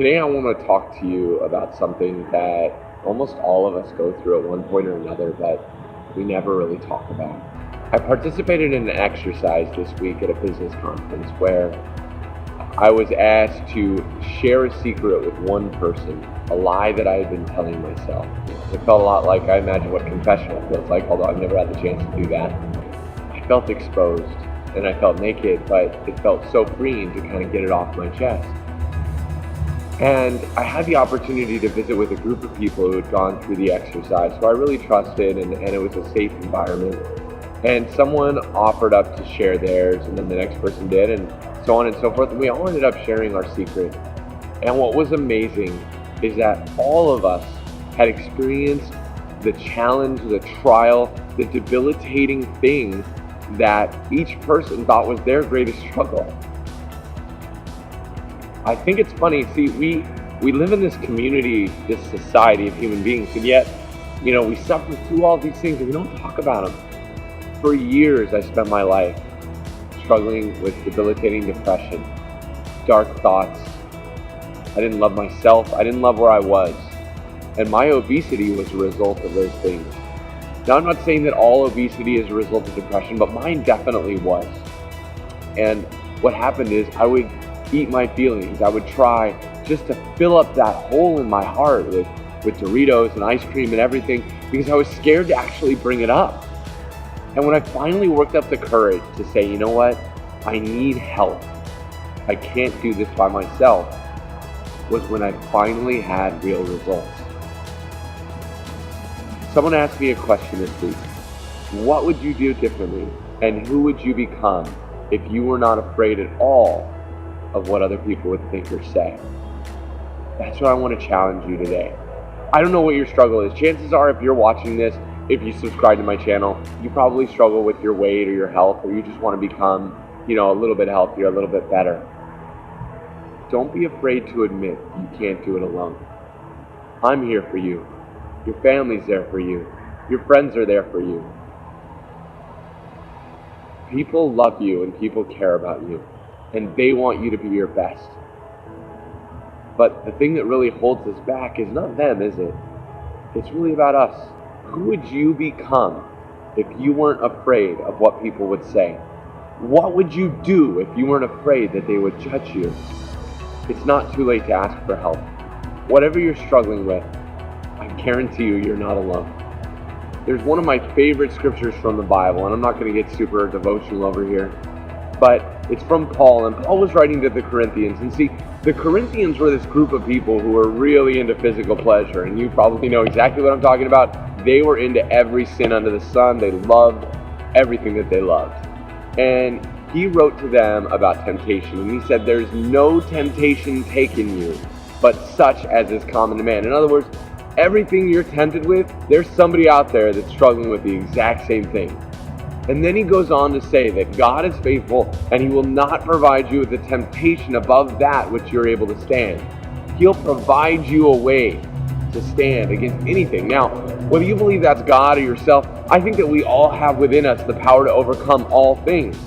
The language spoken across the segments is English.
Today I want to talk to you about something that almost all of us go through at one point or another, but we never really talk about. I participated in an exercise this week at a business conference where I was asked to share a secret with one person, a lie that I had been telling myself. It felt a lot like I imagine what confessional feels like, although I've never had the chance to do that. I felt exposed and I felt naked, but it felt so freeing to kind of get it off my chest. And I had the opportunity to visit with a group of people who had gone through the exercise, so I really trusted, and it was a safe environment. And someone offered up to share theirs, and then the next person did, and so on and so forth. And we all ended up sharing our secret. And what was amazing is that all of us had experienced the challenge, the trial, the debilitating thing that each person thought was their greatest struggle. I think it's funny, see, we live in this community, this society of human beings, and yet, we suffer through all these things and we don't talk about them. For years, I spent my life struggling with debilitating depression, dark thoughts. I didn't love myself. I didn't love where I was. And my obesity was a result of those things. Now, I'm not saying that all obesity is a result of depression, but mine definitely was. And what happened is I would eat my feelings. I would try just to fill up that hole in my heart with Doritos and ice cream and everything because I was scared to actually bring it up. And when I finally worked up the courage to say, you know what, I need help, I can't do this by myself, was when I finally had real results. Someone asked me a question this week. What would you do differently? And who would you become if you were not afraid at all of what other people would think or say? That's what I want to challenge you today. I don't know what your struggle is. Chances are, if you're watching this, if you subscribe to my channel, you probably struggle with your weight or your health, or you just want to become, a little bit healthier, a little bit better. Don't be afraid to admit you can't do it alone. I'm here for you. Your family's there for you. Your friends are there for you. People love you and people care about you, and they want you to be your best. But the thing that really holds us back is not them, is it? It's really about us. Who would you become if you weren't afraid of what people would say? What would you do if you weren't afraid that they would judge you? It's not too late to ask for help. Whatever you're struggling with, I guarantee you're not alone. There's one of my favorite scriptures from the Bible, and I'm not going to get super devotional over here, but it's from Paul, and Paul was writing to the Corinthians. And see, the Corinthians were this group of people who were really into physical pleasure, and you probably know exactly what I'm talking about. They were into every sin under the sun. They loved everything that they loved. And he wrote to them about temptation, and he said, there's no temptation taken you, but such as is common to man. In other words, everything you're tempted with, there's somebody out there that's struggling with the exact same thing. And then he goes on to say that God is faithful and he will not provide you with a temptation above that which you're able to stand. He'll provide you a way to stand against anything. Now, whether you believe that's God or yourself, I think that we all have within us the power to overcome all things.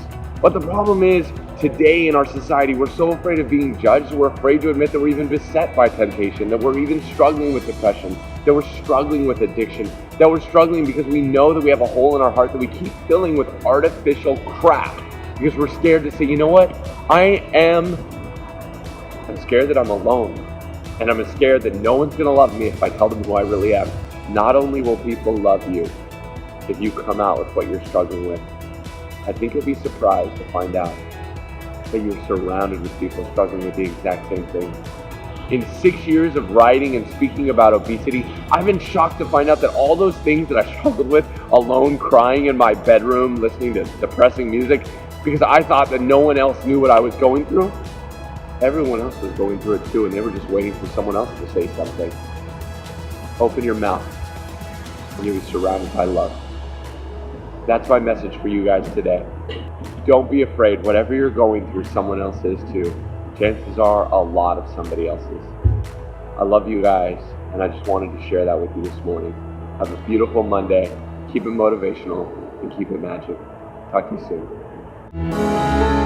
But the problem is, today in our society, we're so afraid of being judged, we're afraid to admit that we're even beset by temptation, that we're even struggling with depression, that we're struggling with addiction, that we're struggling because we know that we have a hole in our heart that we keep filling with artificial crap because we're scared to say, you know what, I'm scared that I'm alone, and I'm scared that no one's going to love me if I tell them who I really am. Not only will people love you if you come out with what you're struggling with, I think you'll be surprised to find out that you're surrounded with people struggling with the exact same thing. In 6 years of writing and speaking about obesity, I've been shocked to find out that all those things that I struggled with, alone crying in my bedroom, listening to depressing music, because I thought that no one else knew what I was going through, everyone else was going through it too, and they were just waiting for someone else to say something. Open your mouth, and you'll be surrounded by love. That's my message for you guys today. Don't be afraid. Whatever you're going through, someone else is too. Chances are a lot of somebody else's. I love you guys, and I just wanted to share that with you this morning. Have a beautiful Monday. Keep it motivational and keep it magic. Talk to you soon.